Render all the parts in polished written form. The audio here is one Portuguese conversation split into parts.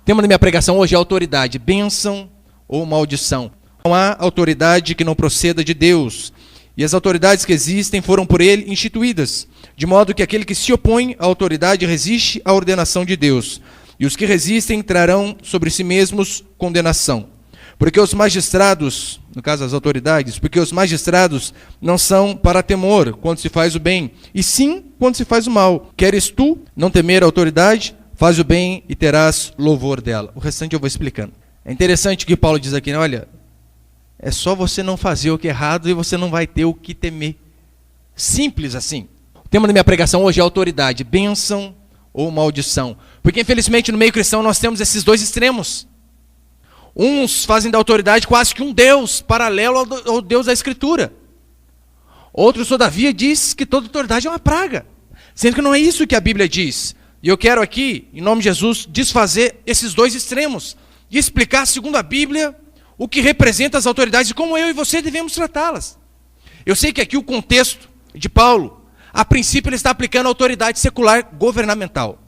tema da minha pregação hoje é autoridade, bênção ou maldição. Não há autoridade que não proceda de Deus, e as autoridades que existem foram por ele instituídas, de modo que aquele que se opõe à autoridade resiste à ordenação de Deus, e os que resistem trarão sobre si mesmos condenação. Porque os magistrados, no caso as autoridades, porque os magistrados não são para temor quando se faz o bem, e sim quando se faz o mal. Queres tu não temer a autoridade? Faz o bem e terás louvor dela. O restante eu vou explicando. É interessante o que Paulo diz aqui, né? Olha, é só você não fazer o que é errado e você não vai ter o que temer. Simples assim. O tema da minha pregação hoje é autoridade, bênção ou maldição. Porque infelizmente no meio cristão nós temos esses dois extremos. Uns fazem da autoridade quase que um Deus, paralelo ao Deus da Escritura. Outros, todavia, diz que toda autoridade é uma praga. Sendo que não é isso que a Bíblia diz. E eu quero aqui, em nome de Jesus, desfazer esses dois extremos. E explicar, segundo a Bíblia, o que representa as autoridades e como eu e você devemos tratá-las. Eu sei que aqui o contexto de Paulo, a princípio ele está aplicando a autoridade secular governamental.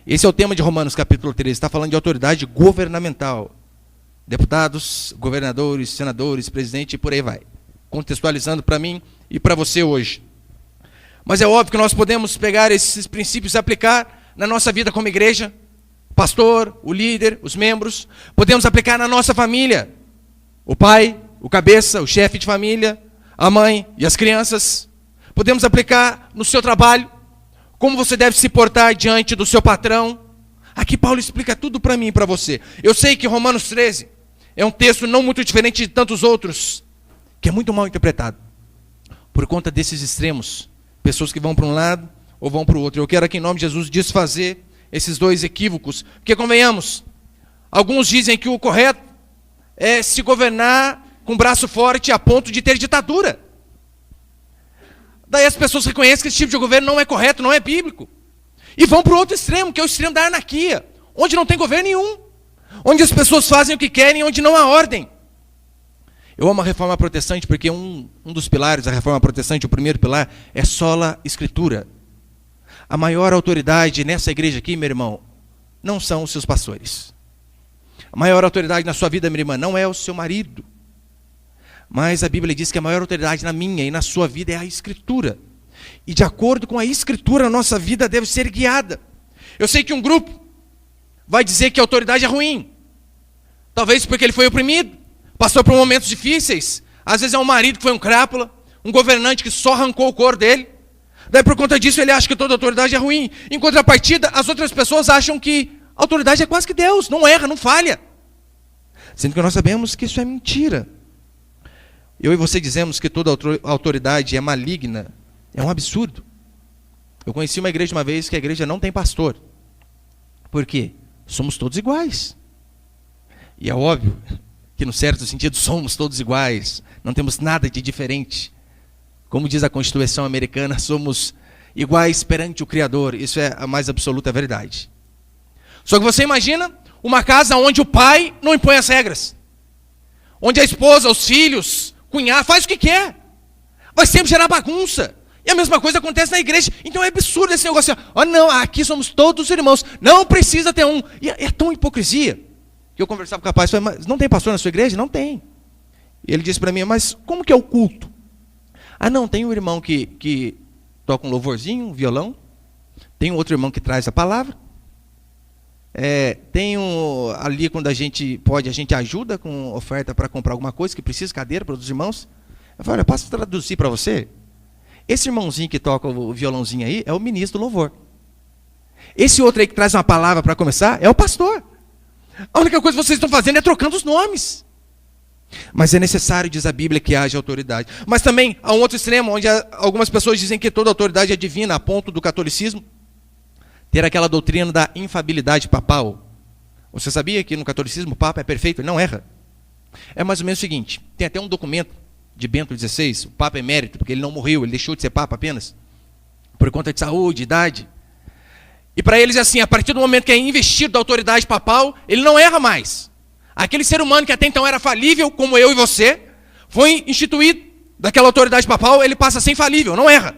Esse é o tema de Romanos capítulo 13, está falando de autoridade governamental. Deputados, governadores, senadores, presidente e por aí vai. Contextualizando para mim e para você hoje. Mas é óbvio que nós podemos pegar esses princípios e aplicar na nossa vida como igreja, o pastor, o líder, os membros. Podemos aplicar na nossa família, o pai, o cabeça, o chefe de família, a mãe e as crianças. Podemos aplicar no seu trabalho, como você deve se portar diante do seu patrão. Aqui Paulo explica tudo para mim e para você. Eu sei que Romanos 13 é um texto não muito diferente de tantos outros, que é muito mal interpretado, por conta desses extremos. Pessoas que vão para um lado ou vão para o outro. Eu quero aqui em nome de Jesus desfazer esses dois equívocos. Porque convenhamos, alguns dizem que o correto é se governar com braço forte a ponto de ter ditadura. Daí as pessoas reconhecem que esse tipo de governo não é correto, não é bíblico. E vão para o outro extremo, que é o extremo da anarquia, onde não tem governo nenhum. Onde as pessoas fazem o que querem, onde não há ordem. Eu amo a reforma protestante porque um dos pilares da reforma protestante, o primeiro pilar, é sola escritura. A maior autoridade nessa igreja aqui, meu irmão, não são os seus pastores. A maior autoridade na sua vida, minha irmã, não é o seu marido. Mas a Bíblia diz que a maior autoridade na minha e na sua vida é a Escritura. E de acordo com a Escritura, a nossa vida deve ser guiada. Eu sei que um grupo vai dizer que a autoridade é ruim. Talvez porque ele foi oprimido, passou por momentos difíceis. Às vezes é um marido que foi um crápula, um governante que só arrancou o couro dele. Daí por conta disso ele acha que toda autoridade é ruim. Em contrapartida, as outras pessoas acham que a autoridade é quase que Deus, não erra, não falha. Sendo que nós sabemos que isso é mentira. Eu e você dizemos que toda autoridade é maligna. É um absurdo. Eu conheci uma igreja uma vez que a igreja não tem pastor. Por quê? Somos todos iguais. E é óbvio que no certo sentido somos todos iguais. Não temos nada de diferente. Como diz a Constituição americana, somos iguais perante o Criador. Isso é a mais absoluta verdade. Só que você imagina uma casa onde o pai não impõe as regras. Onde a esposa, os filhos, cunhado, faz o que quer. Vai sempre gerar bagunça. E a mesma coisa acontece na igreja. Então é absurdo esse negócio. Oh, não, aqui somos todos irmãos. Não precisa ter um. E é tão hipocrisia. Que eu conversava com o rapaz, falei, mas não tem pastor na sua igreja? Não tem. E ele disse para mim, mas como que é o culto? Ah, não, tem um irmão que toca um louvorzinho, um violão. Tem um outro irmão que traz a palavra. Tem ali quando a gente pode, a gente ajuda com oferta para comprar alguma coisa que precisa, cadeira para os irmãos. Eu falei, olha, posso traduzir para você? Esse irmãozinho que toca o violãozinho aí é o ministro do louvor. Esse outro aí que traz uma palavra para começar é o pastor. A única coisa que vocês estão fazendo é trocando os nomes. Mas é necessário, diz a Bíblia, que haja autoridade. Mas também há um outro extremo, onde algumas pessoas dizem que toda autoridade é divina, a ponto do catolicismo ter aquela doutrina da infabilidade papal. Você sabia que no catolicismo o Papa é perfeito, ele não erra? É mais ou menos o seguinte, tem até um documento de Bento XVI, o Papa emérito, porque ele não morreu, ele deixou de ser Papa apenas, por conta de saúde, idade. E para eles é assim, a partir do momento que é investido da autoridade papal, ele não erra mais. Aquele ser humano que até então era falível, como eu e você, foi instituído daquela autoridade papal, ele passa a ser infalível, não erra.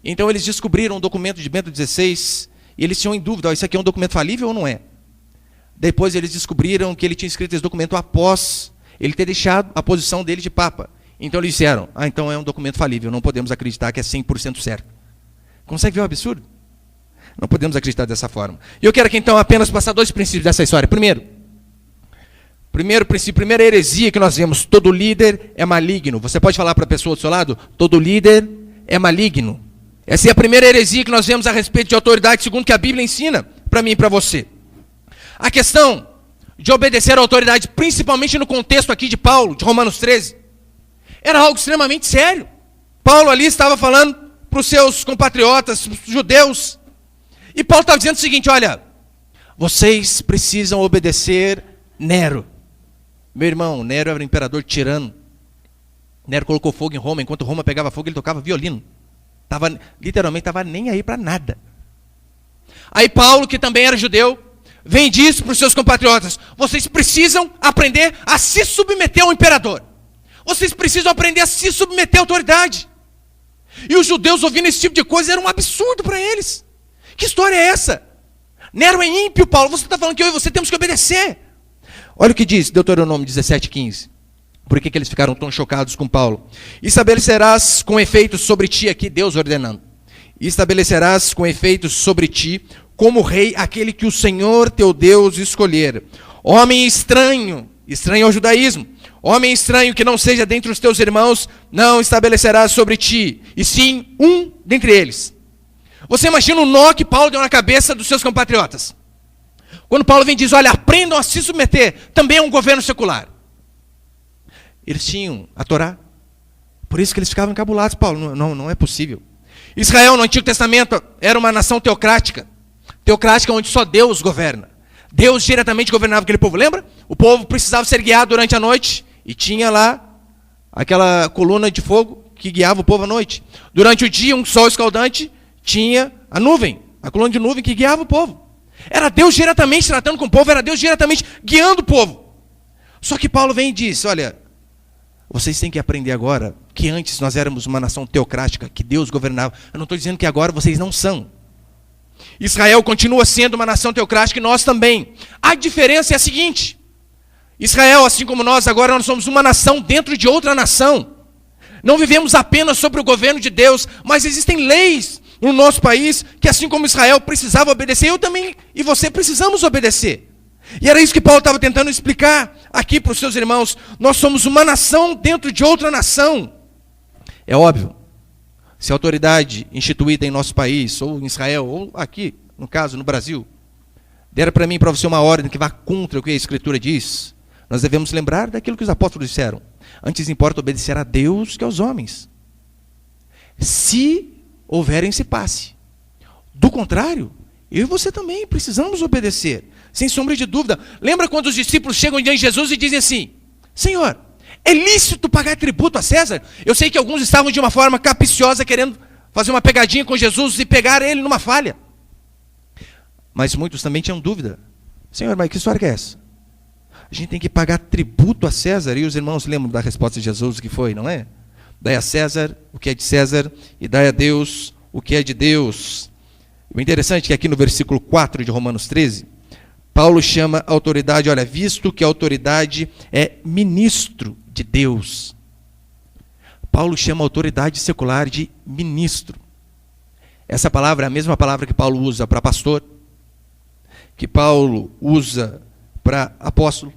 Então eles descobriram um documento de Bento XVI, e eles tinham em dúvida, isso aqui é um documento falível ou não é? Depois eles descobriram que ele tinha escrito esse documento após ele ter deixado a posição dele de Papa. Então eles disseram, então é um documento falível, não podemos acreditar que é 100% certo. Consegue ver o absurdo? Não podemos acreditar dessa forma. E eu quero aqui então apenas passar 2 princípios dessa história. Primeiro princípio, primeira heresia que nós vemos, todo líder é maligno. Você pode falar para a pessoa do seu lado? Todo líder é maligno. Essa é a primeira heresia que nós vemos a respeito de autoridade, segundo o que a Bíblia ensina para mim e para você. A questão de obedecer à autoridade, principalmente no contexto aqui de Paulo, de Romanos 13, era algo extremamente sério. Paulo ali estava falando para os seus compatriotas, os judeus, e Paulo estava dizendo o seguinte, olha, vocês precisam obedecer Nero. Meu irmão, Nero era um imperador tirano. Nero colocou fogo em Roma, enquanto Roma pegava fogo, ele tocava violino. Literalmente estava nem aí para nada. Aí Paulo, que também era judeu, vem e diz para os seus compatriotas, vocês precisam aprender a se submeter ao imperador. Vocês precisam aprender a se submeter à autoridade. E os judeus ouvindo esse tipo de coisa era um absurdo para eles. Que história é essa? Nero é ímpio, Paulo. Você está falando que eu e você temos que obedecer. Olha o que diz Deuteronômio 17:15. Por que eles ficaram tão chocados com Paulo? Estabelecerás com efeito sobre ti, aqui Deus ordenando. Estabelecerás com efeito sobre ti, como rei, aquele que o Senhor teu Deus escolher. Homem estranho ao judaísmo. Homem estranho que não seja dentre os teus irmãos, não estabelecerás sobre ti, e sim um dentre eles. Você imagina o nó que Paulo deu na cabeça dos seus compatriotas. Quando Paulo vem e diz, olha, aprendam a se submeter, também é um governo secular. Eles tinham a Torá. Por isso que eles ficavam encabulados, Paulo, não é possível. Israel, no Antigo Testamento, era uma nação teocrática. Teocrática onde só Deus governa. Deus diretamente governava aquele povo, lembra? O povo precisava ser guiado durante a noite, e tinha lá aquela coluna de fogo que guiava o povo à noite. Durante o dia, um sol escaldante, tinha a nuvem, a coluna de nuvem que guiava o povo. Era Deus diretamente tratando com o povo, era Deus diretamente guiando o povo. Só que Paulo vem e diz, olha, vocês têm que aprender agora que antes nós éramos uma nação teocrática, que Deus governava. Eu não estou dizendo que agora vocês não são. Israel continua sendo uma nação teocrática e nós também. A diferença é a seguinte, Israel, assim como nós, agora nós somos uma nação dentro de outra nação. Não vivemos apenas sobre o governo de Deus, mas existem leis no nosso país que, assim como Israel precisava obedecer, eu também e você precisamos obedecer. E era isso que Paulo estava tentando explicar aqui para os seus irmãos. Nós somos uma nação dentro de outra nação. É óbvio, se a autoridade instituída em nosso país, ou em Israel, ou aqui, no caso, no Brasil, der para mim e para você uma ordem que vá contra o que a Escritura diz, nós devemos lembrar daquilo que os apóstolos disseram. Antes importa obedecer a Deus que aos homens. Se houver esse passe. Do contrário, eu e você também precisamos obedecer, sem sombra de dúvida. Lembra quando os discípulos chegam diante de Jesus e dizem assim, Senhor, é lícito pagar tributo a César? Eu sei que alguns estavam de uma forma capciosa, querendo fazer uma pegadinha com Jesus e pegar ele numa falha. Mas muitos também tinham dúvida. Senhor, mas que história que é essa? A gente tem que pagar tributo a César? E os irmãos lembram da resposta de Jesus, que foi, não é? Dai a César o que é de César e dai a Deus o que é de Deus. O interessante é que aqui no versículo 4 de Romanos 13, Paulo chama a autoridade, olha, visto que a autoridade é ministro de Deus. Paulo chama a autoridade secular de ministro. Essa palavra é a mesma palavra que Paulo usa para pastor, que Paulo usa para apóstolo.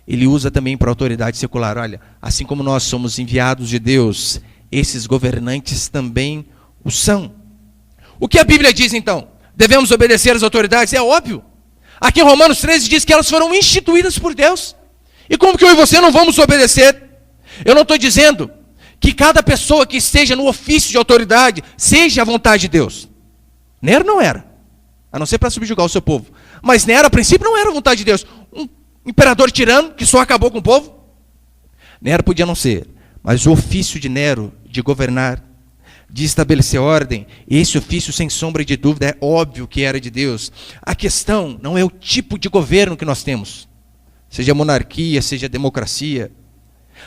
Ele usa também para autoridade secular. Olha, assim como nós somos enviados de Deus, esses governantes também o são. O que a Bíblia diz então? Devemos obedecer às autoridades? É óbvio. Aqui em Romanos 13 diz que elas foram instituídas por Deus. E como que eu e você não vamos obedecer? Eu não estou dizendo que cada pessoa que esteja no ofício de autoridade seja a vontade de Deus. Nero não era, a não ser para subjugar o seu povo. Mas Nero, a princípio, não era a vontade de Deus. Um imperador tirano que só acabou com o povo. Nero podia não ser, mas o ofício de Nero de governar, de estabelecer ordem, esse ofício, sem sombra de dúvida, é óbvio que era de Deus. A questão não é o tipo de governo que nós temos, seja monarquia, seja democracia,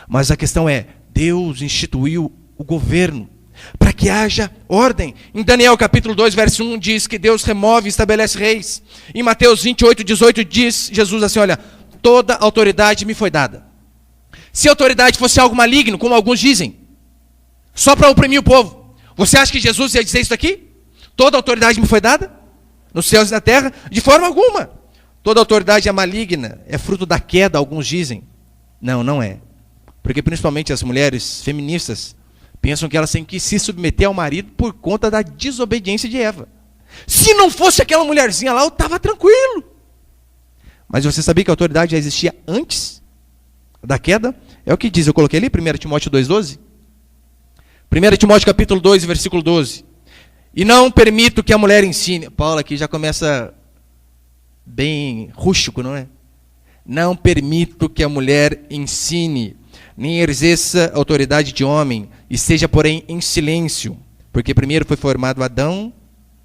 mas a questão é, Deus instituiu o governo, para que haja ordem. Em Daniel capítulo 2, verso 1 diz que Deus remove e estabelece reis. Em Mateus 28, 18 diz Jesus assim, olha, toda autoridade me foi dada. Se a autoridade fosse algo maligno, como alguns dizem, só para oprimir o povo, você acha que Jesus ia dizer isso aqui? Toda autoridade me foi dada, nos céus e na terra? De forma alguma. Toda autoridade é maligna, é fruto da queda, alguns dizem. Não, não é. Porque principalmente as mulheres feministas pensam que elas têm que se submeter ao marido por conta da desobediência de Eva. Se não fosse aquela mulherzinha lá, eu estava tranquilo. Mas você sabia que a autoridade já existia antes da queda? É o que diz, eu coloquei ali, 1 Timóteo 2,12. 1 Timóteo capítulo 2, versículo 12. E não permito que a mulher ensine. Paulo aqui já começa bem rústico, não é? Não permito que a mulher ensine, nem exerça autoridade de homem, e seja, porém, em silêncio, porque primeiro foi formado Adão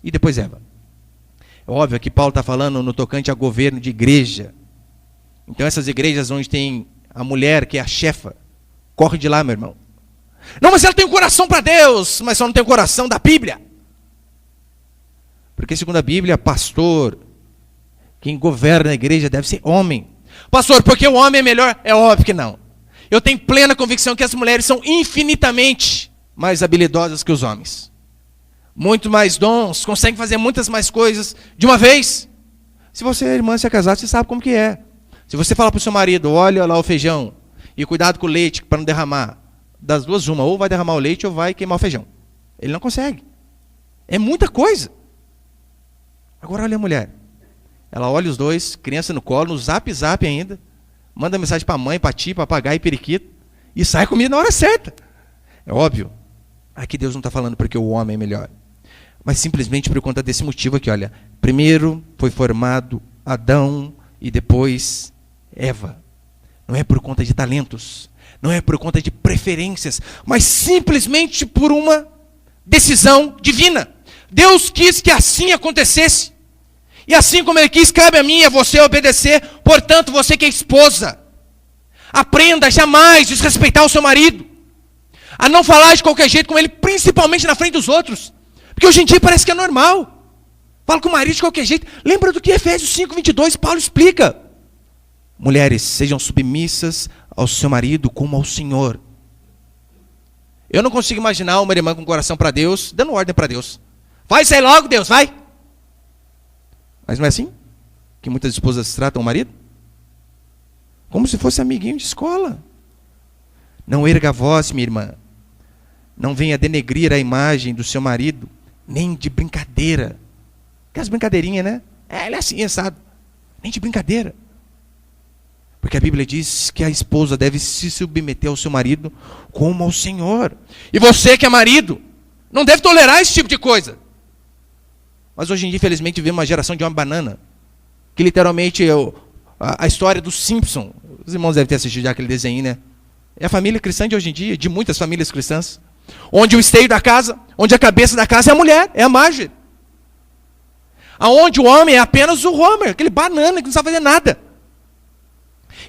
e depois Eva. É óbvio que Paulo está falando no tocante a governo de igreja. Então essas igrejas onde tem a mulher que é a chefa, corre de lá, meu irmão. Não, mas ela tem um coração para Deus, mas só não tem o coração da Bíblia. Porque segundo a Bíblia, pastor, quem governa a igreja deve ser homem. Pastor, porque o homem é melhor? É óbvio que não. Eu tenho plena convicção que as mulheres são infinitamente mais habilidosas que os homens. Muito mais dons, conseguem fazer muitas mais coisas de uma vez. Se você é irmã, se é casado, você sabe como que é. Se você falar para o seu marido, olha lá o feijão, e cuidado com o leite para não derramar, das duas uma, ou vai derramar o leite ou vai queimar o feijão. Ele não consegue. É muita coisa. Agora olha a mulher. Ela olha os dois, criança no colo, no zap ainda, manda mensagem para a mãe, para ti, papagaio e periquito, e sai comida na hora certa. É óbvio. Aqui Deus não está falando porque o homem é melhor, mas simplesmente por conta desse motivo aqui, olha. Primeiro foi formado Adão e depois Eva. Não é por conta de talentos, não é por conta de preferências, mas simplesmente por uma decisão divina. Deus quis que assim acontecesse. E assim como Ele quis, cabe a mim e a você obedecer. Portanto, você que é esposa, aprenda a jamais desrespeitar o seu marido, a não falar de qualquer jeito com ele, principalmente na frente dos outros. Porque hoje em dia parece que é normal. Fala com o marido de qualquer jeito. Lembra do que Efésios 5:22, Paulo explica. Mulheres, sejam submissas ao seu marido como ao Senhor. Eu não consigo imaginar uma irmã com coração para Deus, dando ordem para Deus. Vai sair logo, Deus, vai. Mas não é assim que muitas esposas tratam o marido? Como se fosse amiguinho de escola. Não erga a voz, minha irmã. Não venha denegrir a imagem do seu marido, nem de brincadeira. Aquelas brincadeirinhas, né? Ele é assim, sabe? Nem de brincadeira. Porque a Bíblia diz que a esposa deve se submeter ao seu marido como ao Senhor. E você que é marido, não deve tolerar esse tipo de coisa. Mas hoje em dia, infelizmente, vivemos uma geração de homem banana. Que literalmente é a história do Simpson. Os irmãos devem ter assistido já aquele desenho, né? É a família cristã de hoje em dia, de muitas famílias cristãs. Onde o esteio da casa, onde a cabeça da casa é a mulher, é a Marge. Aonde o homem é apenas o Homer, aquele banana que não sabe fazer nada.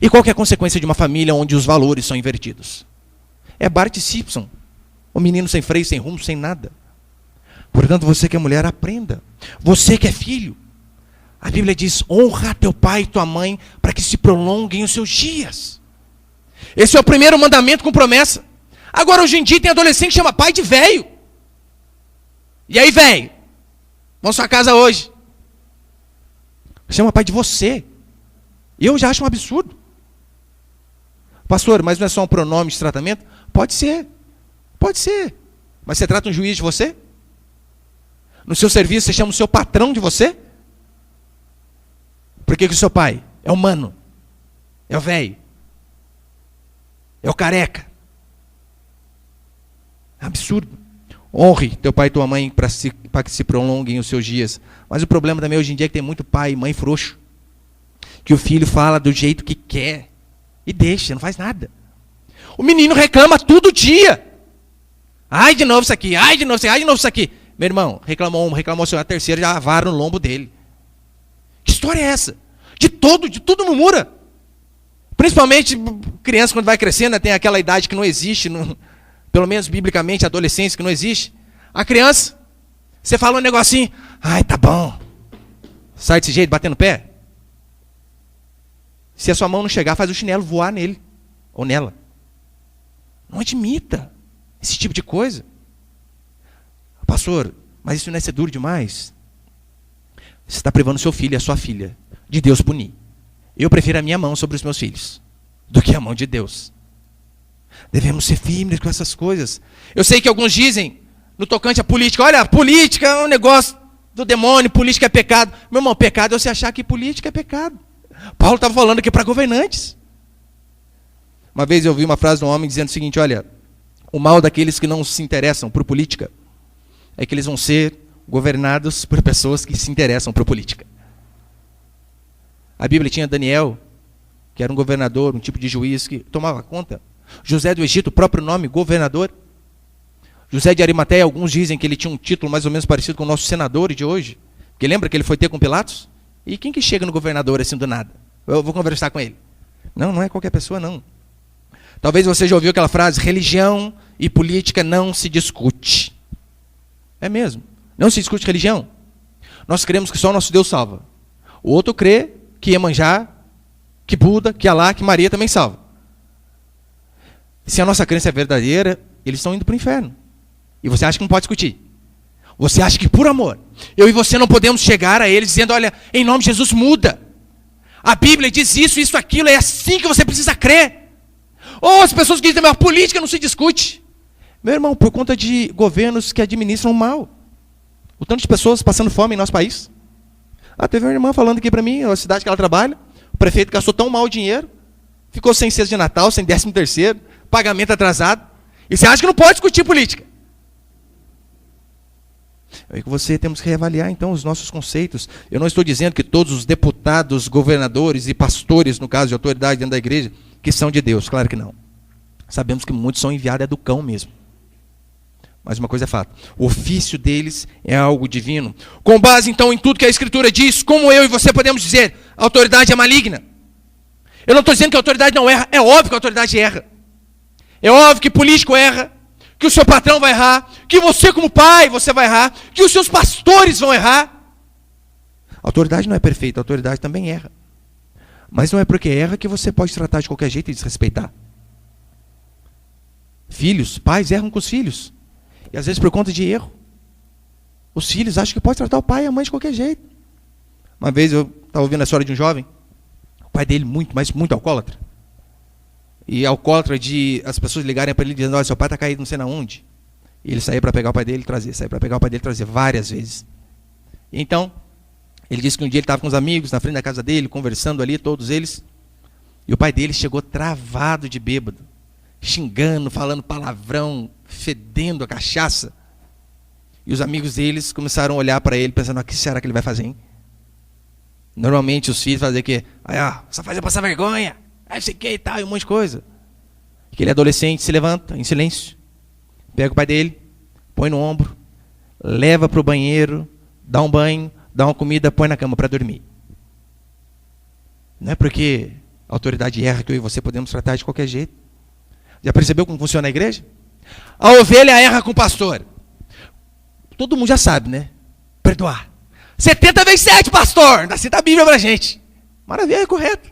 E qual que é a consequência de uma família onde os valores são invertidos? É Bart Simpson. O menino sem freio, sem rumo, sem nada. Portanto, você que é mulher, aprenda. Você que é filho, a Bíblia diz, honra teu pai e tua mãe, para que se prolonguem os seus dias. Esse é o primeiro mandamento com promessa. Agora, hoje em dia, tem adolescente que chama pai de velho. E aí, velho? Vamos à sua casa hoje. Chama pai de você. Eu já acho um absurdo. Pastor, mas não é só um pronome de tratamento? Pode ser. Pode ser. Mas você trata um juiz de você? No seu serviço, você chama o seu patrão de você? Por que o seu pai é humano? É o velho? É o careca? Absurdo. Honre teu pai e tua mãe para que se prolonguem os seus dias. Mas o problema também hoje em dia é que tem muito pai e mãe frouxo. Que o filho fala do jeito que quer. E deixa, não faz nada. O menino reclama todo dia. Ai, de novo isso aqui, ai, de novo isso aqui, ai, de novo isso aqui. Meu irmão, reclamou uma, reclamou a terceira, já vara no lombo dele. Que história é essa? De tudo murmura. Principalmente criança quando vai crescendo, tem aquela idade que não existe, pelo menos biblicamente, a adolescência que não existe. A criança, você fala um negocinho, ai, tá bom. Sai desse jeito, batendo o pé. Se a sua mão não chegar, faz o chinelo voar nele ou nela. Não admita esse tipo de coisa. Pastor, mas isso não é ser duro demais? Você está privando seu filho e a sua filha de Deus punir. Eu prefiro a minha mão sobre os meus filhos do que a mão de Deus. Devemos ser firmes com essas coisas. Eu sei que alguns dizem, no tocante à política, olha, política é um negócio do demônio, política é pecado. Meu irmão, pecado é você achar que política é pecado. Paulo estava falando aqui para governantes. Uma vez eu ouvi uma frase de um homem dizendo o seguinte, olha, o mal daqueles que não se interessam por política é que eles vão ser governados por pessoas que se interessam por política. A Bíblia tinha Daniel, que era um governador, um tipo de juiz que tomava conta. José do Egito, o próprio nome, governador. José de Arimateia, alguns dizem que ele tinha um título mais ou menos parecido com o nosso senador de hoje. Porque lembra que ele foi ter com Pilatos? E quem que chega no governador assim do nada? Eu vou conversar com ele. Não, não é qualquer pessoa, não. Talvez você já ouviu aquela frase, religião e política não se discute. É mesmo. Não se discute religião. Nós cremos que só o nosso Deus salva. O outro crê que Iemanjá, que Buda, que Alá, que Maria também salva. Se a nossa crença é verdadeira, eles estão indo para o inferno. E você acha que não pode discutir. Você acha que por amor, eu e você não podemos chegar a eles dizendo, olha, em nome de Jesus muda. A Bíblia diz isso, isso, aquilo, é assim que você precisa crer. Ou as pessoas que dizem, a política não se discute. Meu irmão, por conta de governos que administram mal. O tanto de pessoas passando fome em nosso país. Teve uma irmã falando aqui para mim, na cidade que ela trabalha, o prefeito gastou tão mal o dinheiro, ficou sem cesto de Natal, sem 13º, pagamento atrasado. E você acha que não pode discutir política? Eu e você temos que reavaliar, então, os nossos conceitos. Eu não estou dizendo que todos os deputados, governadores e pastores, no caso de autoridade dentro da igreja, que são de Deus. Claro que não. Sabemos que muitos são enviados do cão mesmo. Mas uma coisa é fato. O ofício deles é algo divino. Com base, então, em tudo que a Escritura diz, como eu e você podemos dizer, a autoridade é maligna. Eu não estou dizendo que a autoridade não erra. É óbvio que a autoridade erra. É óbvio que político erra. Que o seu patrão vai errar. Que você, como pai, você vai errar. Que os seus pastores vão errar. A autoridade não é perfeita. A autoridade também erra. Mas não é porque erra que você pode tratar de qualquer jeito e desrespeitar. Filhos, pais erram com os filhos. E às vezes por conta de erro. Os filhos acham que pode tratar o pai e a mãe de qualquer jeito. Uma vez eu estava ouvindo a história de um jovem. O pai dele muito, mas muito alcoólatra. E alcoólatra de as pessoas ligarem para ele dizendo, olha, seu pai está caído não sei na onde. E ele saía para pegar o pai dele e trazer. Saía para pegar o pai dele e trazer várias vezes. E então, ele disse que um dia ele estava com os amigos na frente da casa dele, conversando ali, todos eles. E o pai dele chegou travado de bêbado. Xingando, falando palavrão, fedendo a cachaça. E os amigos deles começaram a olhar para ele, pensando, o que será que ele vai fazer, hein? Normalmente os filhos fazem o quê? Só fazer passar vergonha, sei que e tal, e um monte de coisa. Aquele adolescente se levanta em silêncio, pega o pai dele, põe no ombro, leva para o banheiro, dá um banho, dá uma comida, põe na cama para dormir. Não é porque a autoridade erra que eu e você podemos tratar de qualquer jeito. Já percebeu como funciona a igreja? A ovelha erra com o pastor. Todo mundo já sabe, né? Perdoar. 70 vezes 7, pastor! Dá cita a Bíblia pra gente. Maravilha, é correto.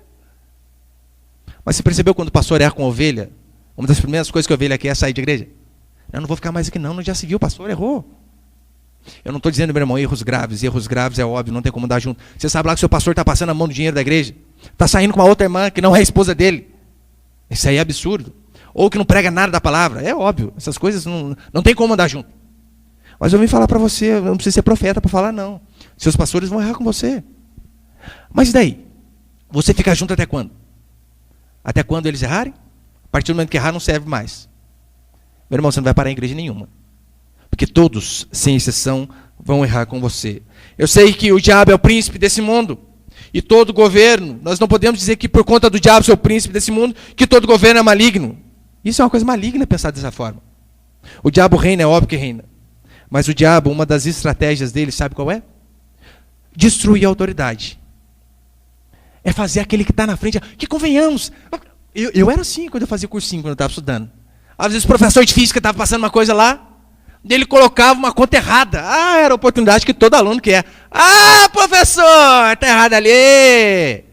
Mas você percebeu quando o pastor erra com a ovelha? Uma das primeiras coisas que a ovelha quer é sair de igreja. Eu não vou ficar mais aqui não, no dia seguinte o pastor errou. Eu não estou dizendo, meu irmão, erros graves é óbvio, não tem como dar junto. Você sabe lá que o seu pastor está passando a mão no dinheiro da igreja? Está saindo com uma outra irmã que não é a esposa dele. Isso aí é absurdo. Ou que não prega nada da palavra. É óbvio, essas coisas não tem como andar junto. Mas eu vim falar para você, eu não preciso ser profeta para falar não. Seus pastores vão errar com você. Mas e daí? Você fica junto até quando? Até quando eles errarem? A partir do momento que errar não serve mais. Meu irmão, você não vai parar em igreja nenhuma. Porque todos, sem exceção, vão errar com você. Eu sei que o diabo é o príncipe desse mundo. E todo governo, nós não podemos dizer que por conta do diabo ser o príncipe desse mundo, que todo governo é maligno. Isso é uma coisa maligna pensar dessa forma. O diabo reina, é óbvio que reina. Mas o diabo, uma das estratégias dele, sabe qual é? Destruir a autoridade. É fazer aquele que está na frente. Que convenhamos. Eu era assim quando eu fazia cursinho, quando eu estava estudando. Às vezes o professor de física estava passando uma coisa lá, ele colocava uma conta errada. Era a oportunidade que todo aluno quer. Professor, está errado ali.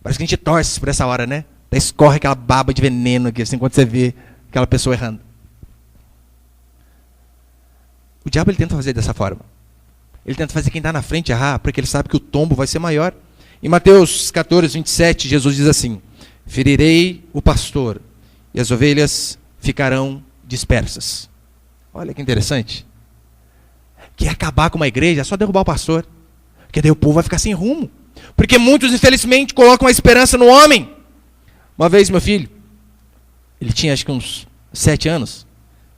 Parece que a gente torce por essa hora, né? Daí escorre aquela baba de veneno aqui, assim, quando você vê aquela pessoa errando. O diabo ele tenta fazer dessa forma. Ele tenta fazer quem está na frente errar, porque ele sabe que o tombo vai ser maior. Em Mateus 14, 27, Jesus diz assim: ferirei o pastor, e as ovelhas ficarão dispersas. Olha que interessante. Quer acabar com uma igreja, é só derrubar o pastor. Porque daí o povo vai ficar sem rumo. Porque muitos, infelizmente, colocam a esperança no homem. Uma vez, meu filho, ele tinha acho que uns 7 anos,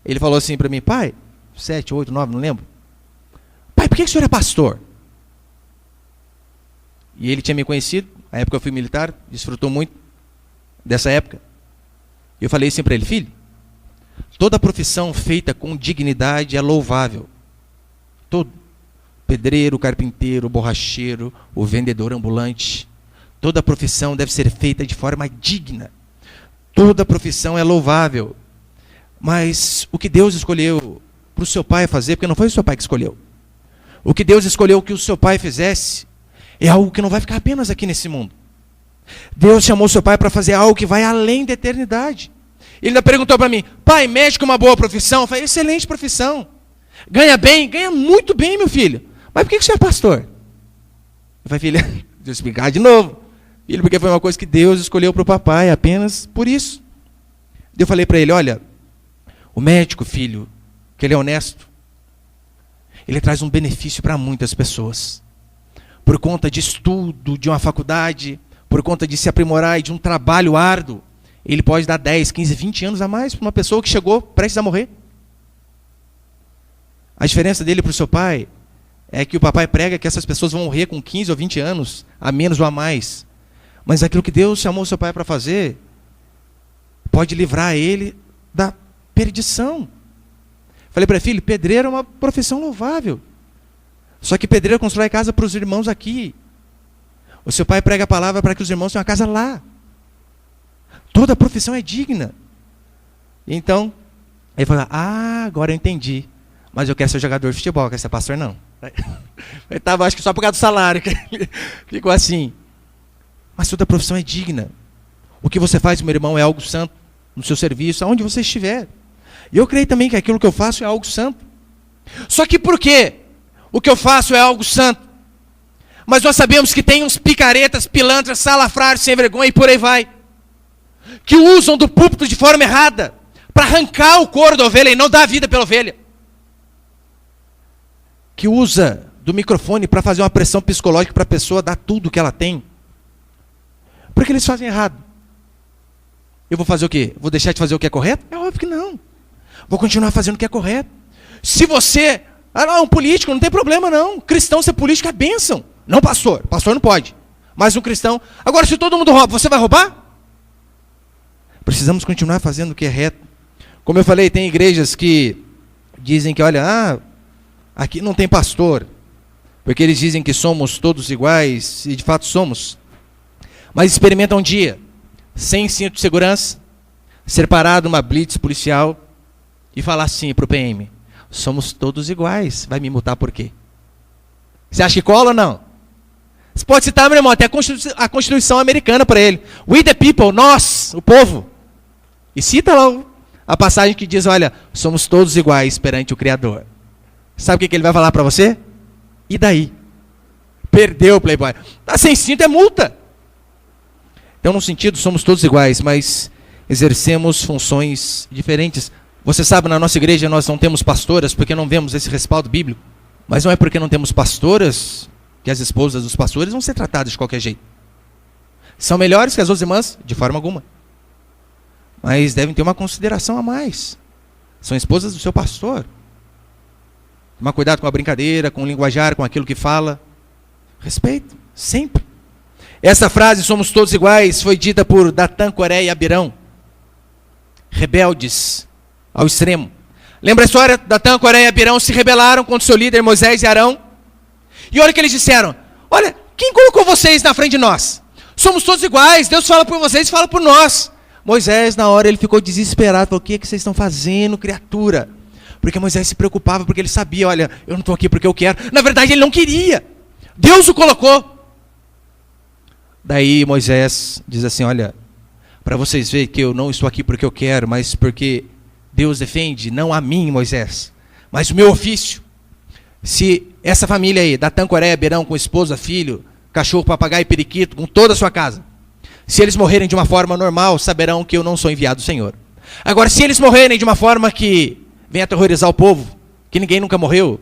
ele falou assim para mim: pai, 7, 8, 9, não lembro. Pai, por que o senhor é pastor? E ele tinha me conhecido, na época eu fui militar, desfrutou muito dessa época. E eu falei assim para ele: filho, toda profissão feita com dignidade é louvável. Todo. Pedreiro, carpinteiro, borracheiro, o vendedor ambulante. Toda profissão deve ser feita de forma digna. Toda profissão é louvável. Mas o que Deus escolheu para o seu pai fazer, porque não foi o seu pai que escolheu. O que Deus escolheu que o seu pai fizesse é algo que não vai ficar apenas aqui nesse mundo. Deus chamou seu pai para fazer algo que vai além da eternidade. Ele ainda perguntou para mim: pai, médico é uma boa profissão? Eu falei: excelente profissão. Ganha bem? Ganha muito bem, meu filho. Mas por que você é pastor? Eu falei: filho, deixa eu explicar de novo. Filho, porque foi uma coisa que Deus escolheu para o papai, apenas por isso. Eu falei para ele: olha, o médico, filho, que ele é honesto, ele traz um benefício para muitas pessoas. Por conta de estudo, de uma faculdade, por conta de se aprimorar e de um trabalho árduo, ele pode dar 10, 15, 20 anos a mais para uma pessoa que chegou prestes a morrer. A diferença dele para o seu pai é que o papai prega que essas pessoas vão morrer com 15 ou 20 anos, a menos ou a mais. Mas aquilo que Deus chamou o seu pai para fazer, pode livrar ele da perdição. Falei para ele: filho, pedreiro é uma profissão louvável. Só que pedreiro constrói casa para os irmãos aqui. O seu pai prega a palavra para que os irmãos tenham uma casa lá. Toda profissão é digna. Então, ele falou: agora eu entendi. Mas eu quero ser jogador de futebol, eu quero ser pastor não. Ele estava, acho que só por causa do salário. Ficou assim. Mas toda profissão é digna. O que você faz, meu irmão, é algo santo. No seu serviço, aonde você estiver. E eu creio também que aquilo que eu faço é algo santo. Só que por quê? O que eu faço é algo santo. Mas nós sabemos que tem uns picaretas, pilantras, salafrários, sem vergonha e por aí vai. Que usam do púlpito de forma errada. Para arrancar o couro da ovelha e não dar a vida pela ovelha. Que usa do microfone para fazer uma pressão psicológica para a pessoa dar tudo o que ela tem. Porque eles fazem errado. Eu vou fazer o quê? Vou deixar de fazer o que é correto? É óbvio que não. Vou continuar fazendo o que é correto. Se você... um político, não tem problema não. Cristão ser político é bênção. Não pastor. Pastor não pode. Mas um cristão... Agora, se todo mundo rouba, você vai roubar? Precisamos continuar fazendo o que é reto. Como eu falei, tem igrejas que dizem que, olha, aqui não tem pastor. Porque eles dizem que somos todos iguais, e de fato somos. Mas experimenta um dia, sem cinto de segurança, ser parado numa blitz policial e falar assim para o PM: somos todos iguais. Vai me multar por quê? Você acha que cola ou não? Você pode citar, meu irmão, até a Constituição americana para ele. We the people, nós, o povo. E cita lá a passagem que diz: olha, somos todos iguais perante o Criador. Sabe o que ele vai falar para você? E daí? Perdeu o playboy. Tá sem cinto, é multa. Então, no sentido, somos todos iguais, mas exercemos funções diferentes. Você sabe, na nossa igreja nós não temos pastoras porque não vemos esse respaldo bíblico. Mas não é porque não temos pastoras que as esposas dos pastores vão ser tratadas de qualquer jeito. São melhores que as outras irmãs? De forma alguma. Mas devem ter uma consideração a mais. São esposas do seu pastor. Tomar cuidado com a brincadeira, com o linguajar, com aquilo que fala. Respeito, sempre. Essa frase, somos todos iguais, foi dita por Datã, Coré e Abirão. Rebeldes ao extremo. Lembra a história? Datã, Coré e Abirão se rebelaram contra o seu líder Moisés e Arão. E olha o que eles disseram: olha, quem colocou vocês na frente de nós? Somos todos iguais, Deus fala por vocês e fala por nós. Moisés, na hora, ele ficou desesperado. Falou, o que vocês estão fazendo, criatura? Porque Moisés se preocupava, porque ele sabia, olha, eu não estou aqui porque eu quero. Na verdade, ele não queria. Deus o colocou. Daí Moisés diz assim, olha, para vocês verem que eu não estou aqui porque eu quero, mas porque Deus defende, não a mim, Moisés, mas o meu ofício. Se essa família aí, Datã, Coreia, Beirão, com esposa, filho, cachorro, papagaio e periquito, com toda a sua casa, se eles morrerem de uma forma normal, saberão que eu não sou enviado do Senhor. Agora, se eles morrerem de uma forma que vem aterrorizar o povo, que ninguém nunca morreu,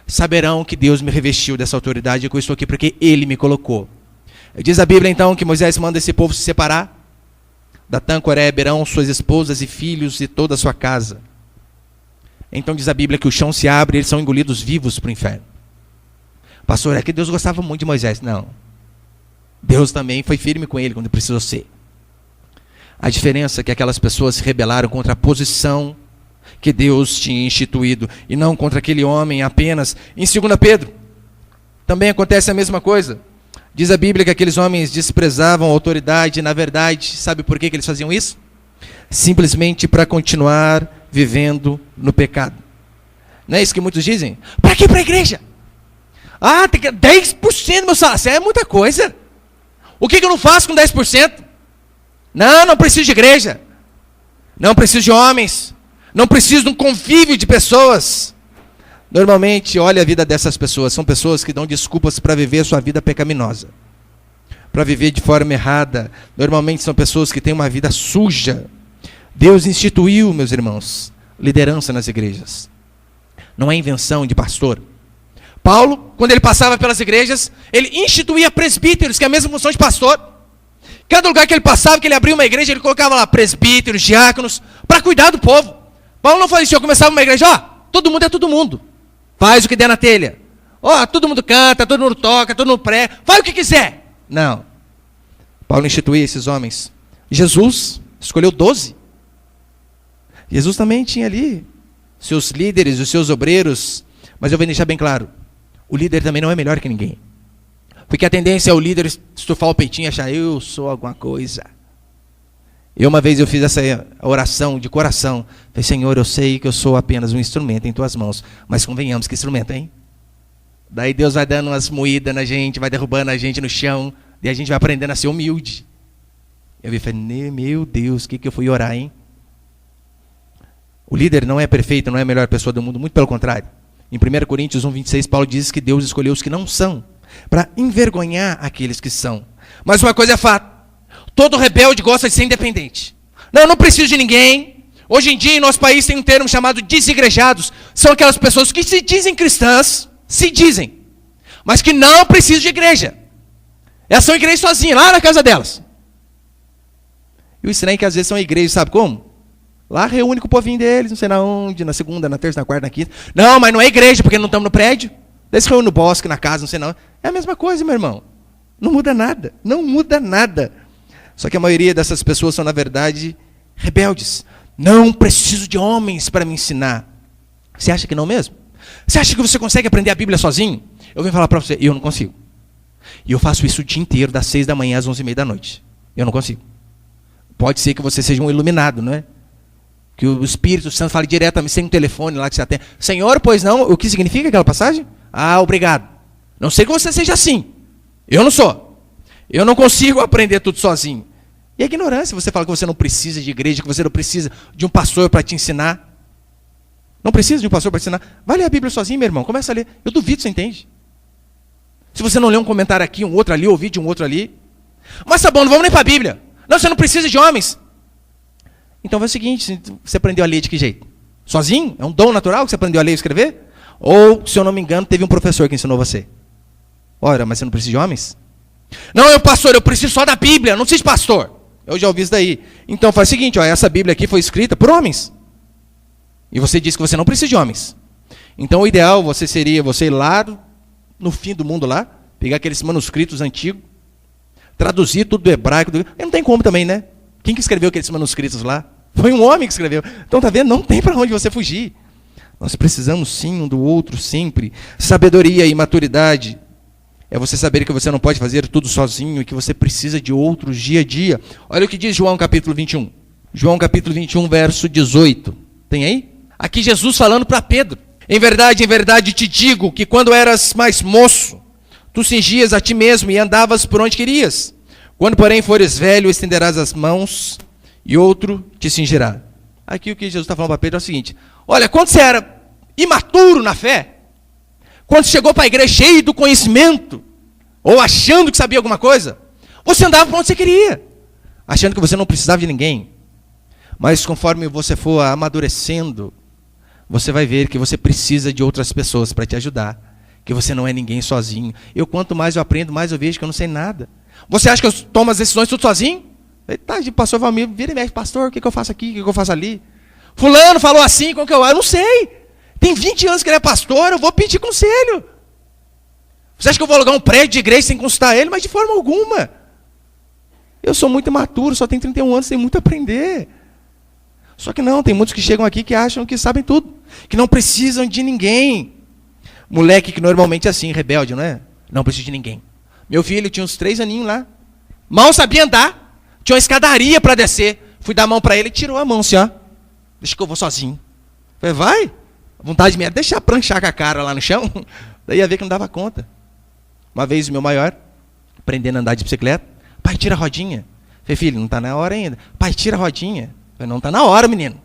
saberão que Deus me revestiu dessa autoridade e que eu estou aqui porque Ele me colocou. Diz a Bíblia então que Moisés manda esse povo se separar. Datã, Coreia, Beirão, suas esposas e filhos e toda a sua casa. Então diz a Bíblia que o chão se abre e eles são engolidos vivos para o inferno. Pastor, é que Deus gostava muito de Moisés. Não. Deus também foi firme com ele quando precisou ser. A diferença é que aquelas pessoas se rebelaram contra a posição que Deus tinha instituído e não contra aquele homem apenas. Em 2 Pedro, também acontece a mesma coisa. Diz a Bíblia que aqueles homens desprezavam a autoridade. Na verdade, sabe por que eles faziam isso? Simplesmente para continuar vivendo no pecado. Não é isso que muitos dizem? Para que ir para a igreja? Ah, tem que 10% do meu salário. Isso é muita coisa. O que eu não faço com 10%? Não preciso de igreja. Não preciso de homens. Não preciso de um convívio de pessoas. Normalmente, olha a vida dessas pessoas. São pessoas que dão desculpas para viver a sua vida pecaminosa. Para viver de forma errada. Normalmente são pessoas que têm uma vida suja. Deus instituiu, meus irmãos, liderança nas igrejas. Não é invenção de pastor. Paulo, quando ele passava pelas igrejas, ele instituía presbíteros, que é a mesma função de pastor. Cada lugar que ele passava, que ele abria uma igreja, ele colocava lá presbíteros, diáconos, para cuidar do povo. Paulo não fazia isso, eu começava uma igreja, todo mundo é todo mundo. Faz o que der na telha. Todo mundo canta, todo mundo toca, todo mundo prega, faz o que quiser. Não. Paulo instituía esses homens. Jesus escolheu 12. Jesus também tinha ali seus líderes, os seus obreiros. Mas eu vou deixar bem claro, o líder também não é melhor que ninguém. Porque a tendência é o líder estufar o peitinho e achar, eu sou alguma coisa. Uma vez eu fiz essa oração de coração. Falei, Senhor, eu sei que eu sou apenas um instrumento em tuas mãos. Mas convenhamos, que instrumento, hein? Daí Deus vai dando umas moídas na gente, vai derrubando a gente no chão. E a gente vai aprendendo a ser humilde. Eu falei, meu Deus, o que eu fui orar, hein? O líder não é perfeito, não é a melhor pessoa do mundo. Muito pelo contrário. Em 1 Coríntios 1:26, Paulo diz que Deus escolheu os que não são, para envergonhar aqueles que são. Mas uma coisa é fato. Todo rebelde gosta de ser independente. Não preciso de ninguém. Hoje em dia, em nosso país, tem um termo chamado desigrejados. São aquelas pessoas que se dizem cristãs, mas que não precisam de igreja. Elas são igrejas sozinhas, lá na casa delas. E o estranho é que às vezes são igrejas, sabe como? Lá reúne com o povinho deles, não sei na onde, na segunda, na terça, na quarta, na quinta. Não, mas não é igreja, porque não estamos no prédio. Daí se reúne no bosque, na casa, não sei não. É a mesma coisa, meu irmão. Não muda nada. Não muda nada. Só que a maioria dessas pessoas são, na verdade, rebeldes. Não preciso de homens para me ensinar. Você acha que não mesmo? Você acha que você consegue aprender a Bíblia sozinho? Eu venho falar para você, eu não consigo. E eu faço isso o dia inteiro, das 6 da manhã às 11h30 da noite. Eu não consigo. Pode ser que você seja um iluminado, não é? Que o Espírito Santo fale diretamente, sem um telefone lá que você atende. Senhor, pois não, o que significa aquela passagem? Obrigado. Não sei que você seja assim. Eu não sou. Eu não consigo aprender tudo sozinho. E a ignorância, você fala que você não precisa de igreja, que você não precisa de um pastor para te ensinar. Não precisa de um pastor para te ensinar. Vai ler a Bíblia sozinho, meu irmão. Começa a ler. Eu duvido que você entende. Se você não ler um comentário aqui, um outro ali, ouvir de um outro ali. Mas tá bom, não vamos nem para a Bíblia. Não, você não precisa de homens. Então vai o seguinte, você aprendeu a ler de que jeito? Sozinho? É um dom natural que você aprendeu a ler e escrever? Ou, se eu não me engano, teve um professor que ensinou você? Ora, mas você não precisa de homens? Não, pastor, eu preciso só da Bíblia, não preciso de pastor. Eu já ouvi isso daí. Então faz o seguinte, essa Bíblia aqui foi escrita por homens. E você disse que você não precisa de homens. Então o ideal seria você ir lá no fim do mundo lá, pegar aqueles manuscritos antigos, traduzir tudo do hebraico. E não tem como também, né? Quem que escreveu aqueles manuscritos lá? Foi um homem que escreveu. Então, tá vendo? Não tem para onde você fugir. Nós precisamos sim um do outro sempre. Sabedoria e maturidade é você saber que você não pode fazer tudo sozinho e que você precisa de outros dia a dia. Olha o que diz João capítulo 21. João capítulo 21, verso 18. Tem aí? Aqui Jesus falando para Pedro. Em verdade te digo que quando eras mais moço, tu cingias a ti mesmo e andavas por onde querias. Quando, porém, fores velho, estenderás as mãos e outro te cingirá. Aqui o que Jesus está falando para Pedro é o seguinte: olha, quando você era imaturo na fé, quando você chegou para a igreja cheio do conhecimento, ou achando que sabia alguma coisa, você andava por onde você queria, achando que você não precisava de ninguém. Mas conforme você for amadurecendo, você vai ver que você precisa de outras pessoas para te ajudar, que você não é ninguém sozinho. Quanto mais eu aprendo, mais eu vejo que eu não sei nada. Você acha que eu tomo as decisões tudo sozinho? Tá, de pastor Valmir, vira e mexe, pastor, o que eu faço aqui, o que eu faço ali? Fulano falou assim, como que eu não sei. Tem 20 anos que ele é pastor, eu vou pedir conselho. Você acha que eu vou alugar um prédio de igreja sem consultar ele? Mas de forma alguma. Eu sou muito imaturo, só tenho 31 anos, tenho muito a aprender. Só que não, tem muitos que chegam aqui que acham que sabem tudo, que não precisam de ninguém. Moleque que normalmente é assim, rebelde, não é? Não precisa de ninguém. Meu filho tinha uns 3 aninhos lá, mal sabia andar, tinha uma escadaria para descer. Fui dar a mão para ele e tirou a mão assim, ó. Deixa que eu vou sozinho. Falei, vai. A vontade minha é deixar pranchar com a cara lá no chão. Daí ia ver que não dava conta. Uma vez o meu maior, aprendendo a andar de bicicleta, pai, tira a rodinha. Falei, filho, não está na hora ainda. Pai, tira a rodinha. Falei, não está na hora, menino.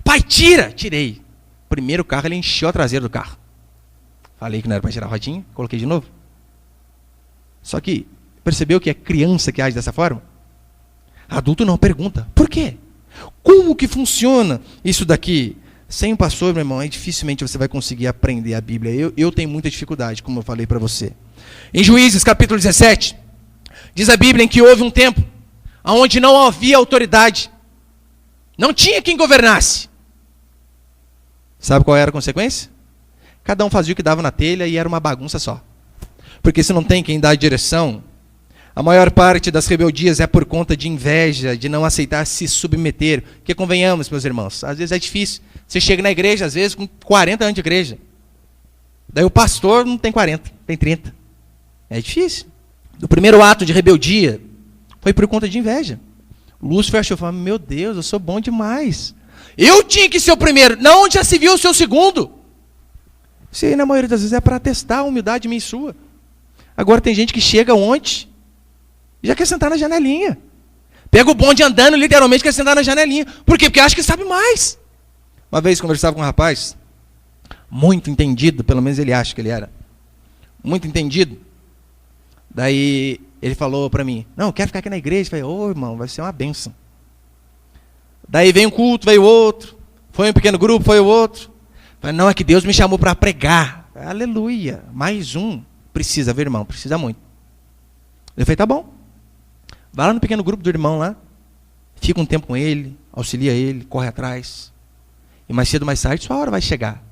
Pai, tira. Tirei. Primeiro carro, ele encheu a traseira do carro. Falei que não era para tirar a rodinha, coloquei de novo. Só que, percebeu que é criança que age dessa forma? Adulto não pergunta. Por quê? Como que funciona isso daqui? Sem um pastor, meu irmão, dificilmente você vai conseguir aprender a Bíblia. Eu tenho muita dificuldade, como eu falei para você. Em Juízes, capítulo 17, diz a Bíblia em que houve um tempo onde não havia autoridade. Não tinha quem governasse. Sabe qual era a consequência? Cada um fazia o que dava na telha e era uma bagunça só. Porque se não tem quem dá a direção, a maior parte das rebeldias é por conta de inveja, de não aceitar se submeter. Porque convenhamos, meus irmãos, às vezes é difícil. Você chega na igreja, às vezes, com 40 anos de igreja. Daí o pastor não tem 40, tem 30. É difícil. O primeiro ato de rebeldia foi por conta de inveja. Lúcifer achou, falou, meu Deus, eu sou bom demais. Eu tinha que ser o primeiro. Não, onde já se viu o seu segundo? Isso aí, na maioria das vezes, é para testar a humildade minha e sua. Agora tem gente que chega ontem e já quer sentar na janelinha. Pega o bonde andando, literalmente quer sentar na janelinha. Por quê? Porque acha que sabe mais. Uma vez conversava com um rapaz, muito entendido, pelo menos ele acha que ele era. Muito entendido. Daí ele falou para mim, não, eu quero ficar aqui na igreja. Eu falei, irmão, vai ser uma bênção. Daí veio um culto, veio outro. Foi um pequeno grupo, foi o outro. Eu falei, não, é que Deus me chamou para pregar. Falei, aleluia, mais um. Precisa, viu, irmão? Precisa muito. Eu falei, tá bom. Vai lá no pequeno grupo do irmão lá. Fica um tempo com ele, auxilia ele, corre atrás. E mais cedo ou mais tarde, sua hora vai chegar.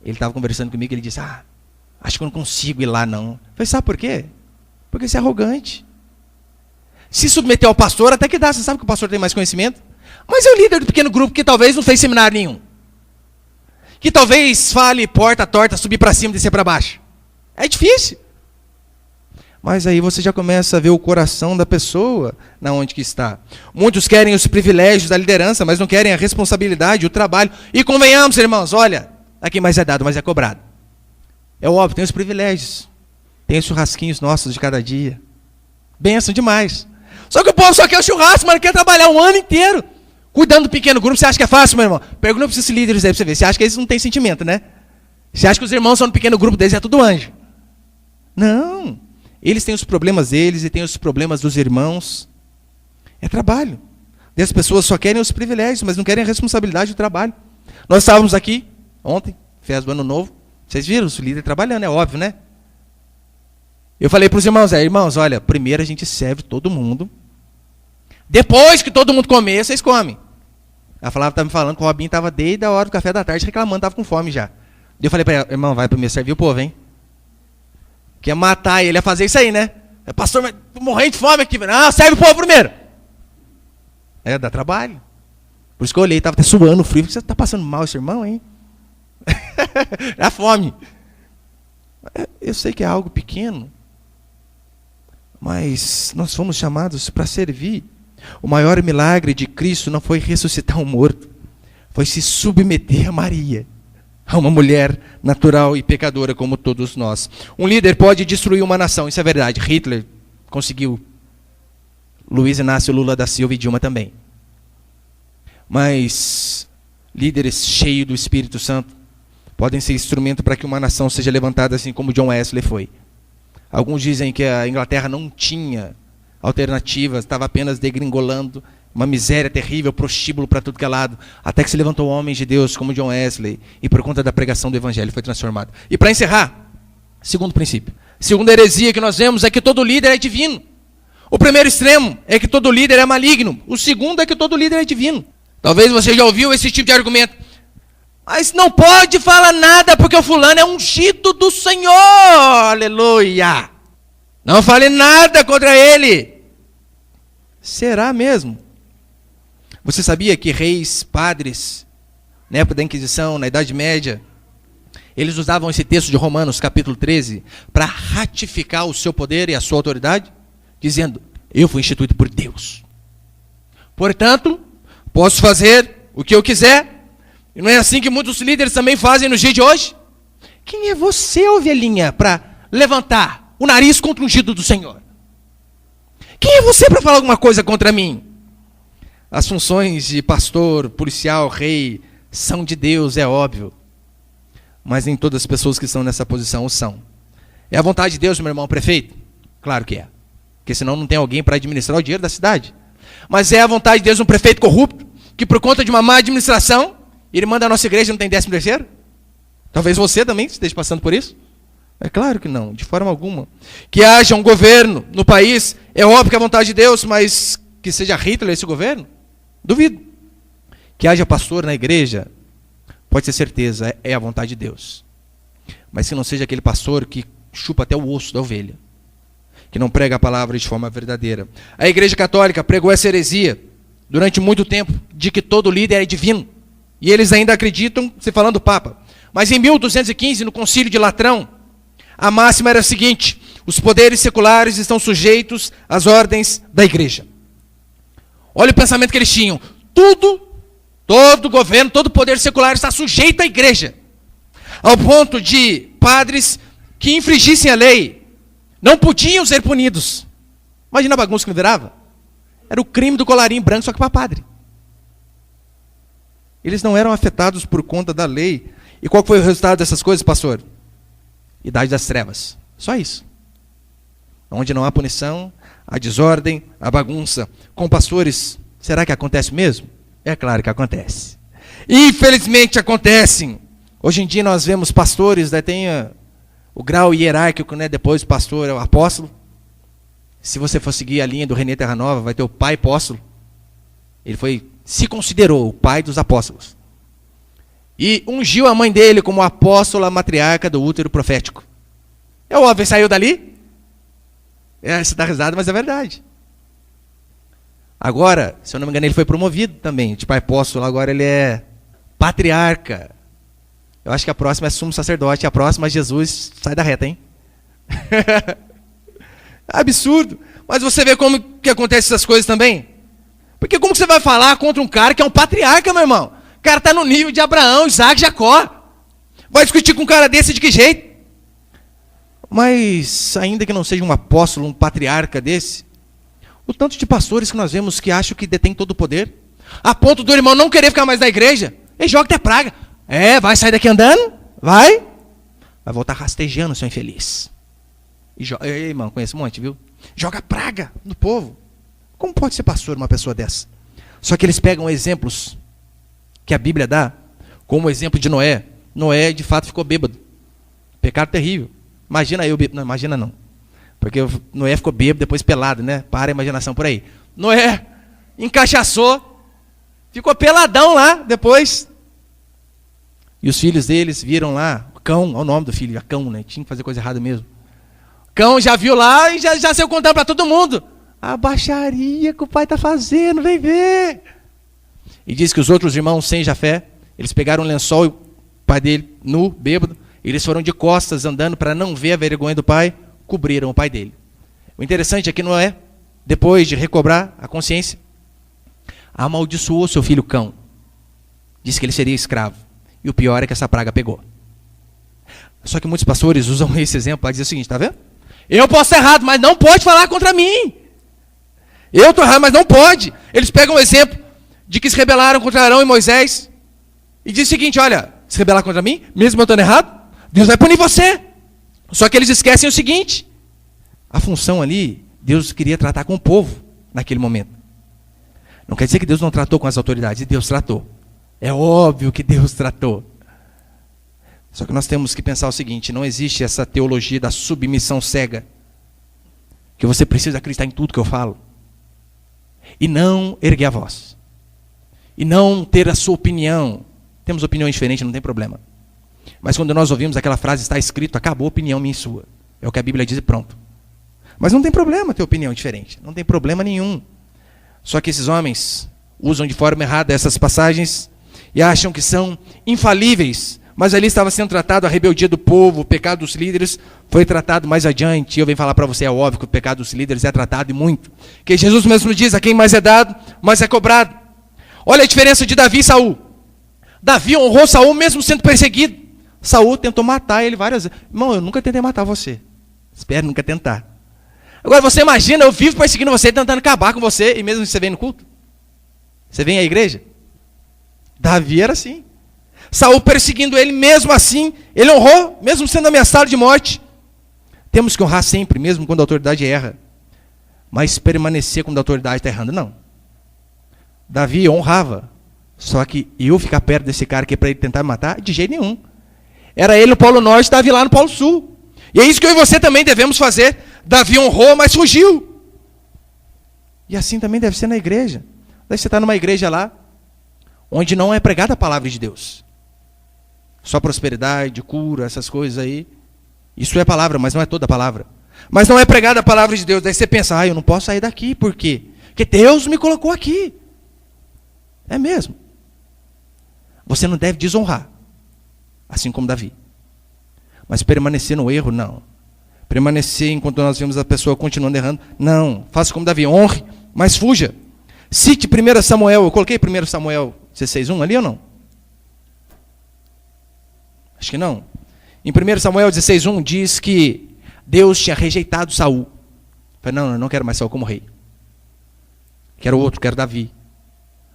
Ele estava conversando comigo, ele disse, acho que eu não consigo ir lá não. Eu falei, sabe por quê? Porque você é arrogante. Se submeter ao pastor, até que dá, você sabe que o pastor tem mais conhecimento. Mas é o líder do pequeno grupo que talvez não fez seminário nenhum. Que talvez fale porta torta, subir para cima e descer para baixo. É difícil. Mas aí você já começa a ver o coração da pessoa na onde que está. Muitos querem os privilégios da liderança, mas não querem a responsabilidade, o trabalho. E convenhamos, irmãos, olha, a quem mais é dado, mais é cobrado. É óbvio, tem os privilégios. Tem os churrasquinhos nossos de cada dia. Bênção demais. Só que o povo só quer o churrasco, mas não quer trabalhar um ano inteiro. Cuidando do pequeno grupo, você acha que é fácil, meu irmão? Pergunta para esses líderes aí para você ver. Você acha que eles não têm sentimento, né? Você acha que os irmãos são no pequeno grupo deles, é tudo anjo. Não. Eles têm os problemas deles e têm os problemas dos irmãos. É trabalho. E as pessoas só querem os privilégios, mas não querem a responsabilidade do trabalho. Nós estávamos aqui ontem, festa do Ano Novo. Vocês viram os líderes trabalhando, é óbvio, né? Eu falei para os irmãos, irmãos, olha, primeiro a gente serve todo mundo. Depois que todo mundo comer, vocês comem. Ela falava, estava me falando que o Robinho estava desde a hora do café da tarde reclamando, estava com fome já. Eu falei para ela, irmão, vai primeiro servir o povo, hein? Quer matar ele, ia fazer isso aí, né? Pastor, mas tô morrendo de fome aqui. Não, serve o povo primeiro. Dá trabalho. Por isso que eu olhei, estava até suando frio. Você está passando mal esse irmão, hein? É a fome. Eu sei que é algo pequeno, mas nós fomos chamados para servir. O maior milagre de Cristo não foi ressuscitar um morto, foi se submeter a Maria, a uma mulher natural e pecadora como todos nós. Um líder pode destruir uma nação, isso é verdade. Hitler conseguiu. Luiz Inácio Lula da Silva e Dilma também. Mas líderes cheios do Espírito Santo podem ser instrumento para que uma nação seja levantada, assim como John Wesley foi. Alguns dizem que a Inglaterra não tinha alternativas, estava apenas degringolando, uma miséria terrível, prostíbulo para tudo que é lado, até que se levantou homens de Deus como John Wesley, e por conta da pregação do Evangelho foi transformado. E para encerrar, segundo princípio, segunda heresia que nós vemos é que todo líder é divino. O primeiro extremo é que todo líder é maligno. O segundo é que todo líder é divino. Talvez você já ouviu esse tipo de argumento. Mas não pode falar nada porque o fulano é ungido do Senhor. Aleluia. Não fale nada contra ele. Será mesmo? Você sabia que reis, padres, na época da Inquisição, na Idade Média, eles usavam esse texto de Romanos, capítulo 13, para ratificar o seu poder e a sua autoridade? Dizendo, eu fui instituído por Deus. Portanto, posso fazer o que eu quiser. E não é assim que muitos líderes também fazem no dia de hoje? Quem é você, ovelhinha, para levantar o nariz contra o ungido do Senhor? Quem é você para falar alguma coisa contra mim? As funções de pastor, policial, rei, são de Deus, é óbvio. Mas nem todas as pessoas que estão nessa posição o são. É a vontade de Deus, meu irmão prefeito? Claro que é. Porque senão não tem alguém para administrar o dinheiro da cidade. Mas é a vontade de Deus um prefeito corrupto, que por conta de uma má administração, ele manda a nossa igreja e não tem 13º? Talvez você também esteja passando por isso. É claro que não, de forma alguma. Que haja um governo no país, é óbvio que é a vontade de Deus, mas que seja Hitler esse governo? Duvido. Que haja pastor na igreja, pode ter certeza, é a vontade de Deus. Mas que não seja aquele pastor que chupa até o osso da ovelha, que não prega a palavra de forma verdadeira. A Igreja Católica pregou essa heresia durante muito tempo, de que todo líder é divino. E eles ainda acreditam, se falando do Papa. Mas em 1215, no Concílio de Latrão, a máxima era a seguinte: os poderes seculares estão sujeitos às ordens da Igreja. Olha o pensamento que eles tinham. Todo governo, todo poder secular está sujeito à Igreja. Ao ponto de padres que infringissem a lei não podiam ser punidos. Imagina a bagunça que não virava. Era o crime do colarinho branco, só que para padre. Eles não eram afetados por conta da lei. E qual foi o resultado dessas coisas, pastor? Idade das trevas. Só isso. Onde não há punição, a desordem, a bagunça. Com pastores, será que acontece mesmo? É claro que acontece. Infelizmente acontecem. Hoje em dia nós vemos pastores, tem o grau hierárquico, né? Depois o pastor é o apóstolo. Se você for seguir a linha do René Terranova, vai ter o pai apóstolo. Ele se considerou o pai dos apóstolos. E ungiu a mãe dele como apóstola matriarca do útero profético. É óbvio, saiu dali? Você dá risada, mas é verdade. Agora, se eu não me engano, ele foi promovido também. De pai apóstolo, agora ele é patriarca. Eu acho que a próxima é sumo sacerdote. A próxima, Jesus, sai da reta, hein? Absurdo. Mas você vê como que acontece essas coisas também? Porque como que você vai falar contra um cara que é um patriarca, meu irmão? O cara está no nível de Abraão, Isaac, Jacó. Vai discutir com um cara desse de que jeito? Mas, ainda que não seja um apóstolo, um patriarca desse, o tanto de pastores que nós vemos que acham que detém todo o poder, a ponto do irmão não querer ficar mais na igreja, ele joga até praga. Vai sair daqui andando? Vai voltar rastejando, seu infeliz. Ei, irmão, conheço um monte, viu? Joga praga no povo. Como pode ser pastor uma pessoa dessa? Só que eles pegam exemplos que a Bíblia dá, como o exemplo de Noé. Noé, de fato, ficou bêbado. Pecado terrível. Imagina eu bêbado. Não, imagina não. Porque Noé ficou bêbado, depois pelado, né? Para a imaginação por aí. Noé encaixaçou, ficou peladão lá, depois. E os filhos deles viram lá, Cão, é o nome do filho, Cão, né? Tinha que fazer coisa errada mesmo. Cão já viu lá e já saiu contando para todo mundo. A baixaria que o pai está fazendo, vem ver. E diz que os outros irmãos sem Jafé, eles pegaram um lençol, e o pai dele nu, bêbado, e eles foram de costas andando para não ver a vergonha do pai, cobriram o pai dele. O interessante é que Noé, depois de recobrar a consciência, amaldiçoou seu filho cão. Disse que ele seria escravo. E o pior é que essa praga pegou. Só que muitos pastores usam esse exemplo para dizer o seguinte, tá vendo? Eu posso estar errado, mas não pode falar contra mim. Eu estou errado, mas não pode. Eles pegam o exemplo de que se rebelaram contra Arão e Moisés e diz o seguinte, olha, se rebelar contra mim, mesmo eu estando errado, Deus vai punir você. Só que eles esquecem o seguinte, a função ali, Deus queria tratar com o povo naquele momento. Não quer dizer que Deus não tratou com as autoridades, e Deus tratou. É óbvio que Deus tratou. Só que nós temos que pensar o seguinte, não existe essa teologia da submissão cega, que você precisa acreditar em tudo que eu falo, e não erguer a voz, e não ter a sua opinião. Temos opiniões diferentes, não tem problema. Mas quando nós ouvimos aquela frase, está escrito, acabou a opinião minha e sua. É o que a Bíblia diz e pronto. Mas não tem problema ter opinião diferente, não tem problema nenhum. Só que esses homens usam de forma errada essas passagens e acham que são infalíveis. Mas ali estava sendo tratado a rebeldia do povo, o pecado dos líderes foi tratado mais adiante. E eu venho falar para você, é óbvio que o pecado dos líderes é tratado e muito. Que Jesus mesmo diz, a quem mais é dado, mais é cobrado. Olha a diferença de Davi e Saul. Davi honrou Saul mesmo sendo perseguido. Saul tentou matar ele várias vezes. Irmão, eu nunca tentei matar você. Espero nunca tentar. Agora você imagina, eu vivo perseguindo você, tentando acabar com você, e mesmo você vem no culto? Você vem à igreja? Davi era assim. Saul perseguindo ele, mesmo assim, ele honrou, mesmo sendo ameaçado de morte. Temos que honrar sempre, mesmo quando a autoridade erra. Mas permanecer quando a autoridade está errando, não. Davi honrava. Só que eu ficar perto desse cara que é para ele tentar me matar, de jeito nenhum. Era ele no Polo Norte, Davi lá no Polo Sul. E é isso que eu e você também devemos fazer. Davi honrou, mas fugiu. E assim também deve ser na igreja. Daí você está numa igreja lá, onde não é pregada a palavra de Deus. Só prosperidade, cura, essas coisas aí. Isso é palavra, mas não é toda a palavra. Mas não é pregada a palavra de Deus. Daí você pensa, eu não posso sair daqui. Por quê? Porque Deus me colocou aqui. É mesmo. Você não deve desonrar. Assim como Davi. Mas permanecer no erro, não. Permanecer enquanto nós vemos a pessoa continuando errando, não. Faça como Davi, honre, mas fuja. Cite 1 Samuel, eu coloquei 1 Samuel 16:1 ali ou não? Acho que não. Em 1 Samuel 16:1 diz que Deus tinha rejeitado Saul. Eu falei, não, eu não quero mais Saul como rei. Quero outro, quero Davi.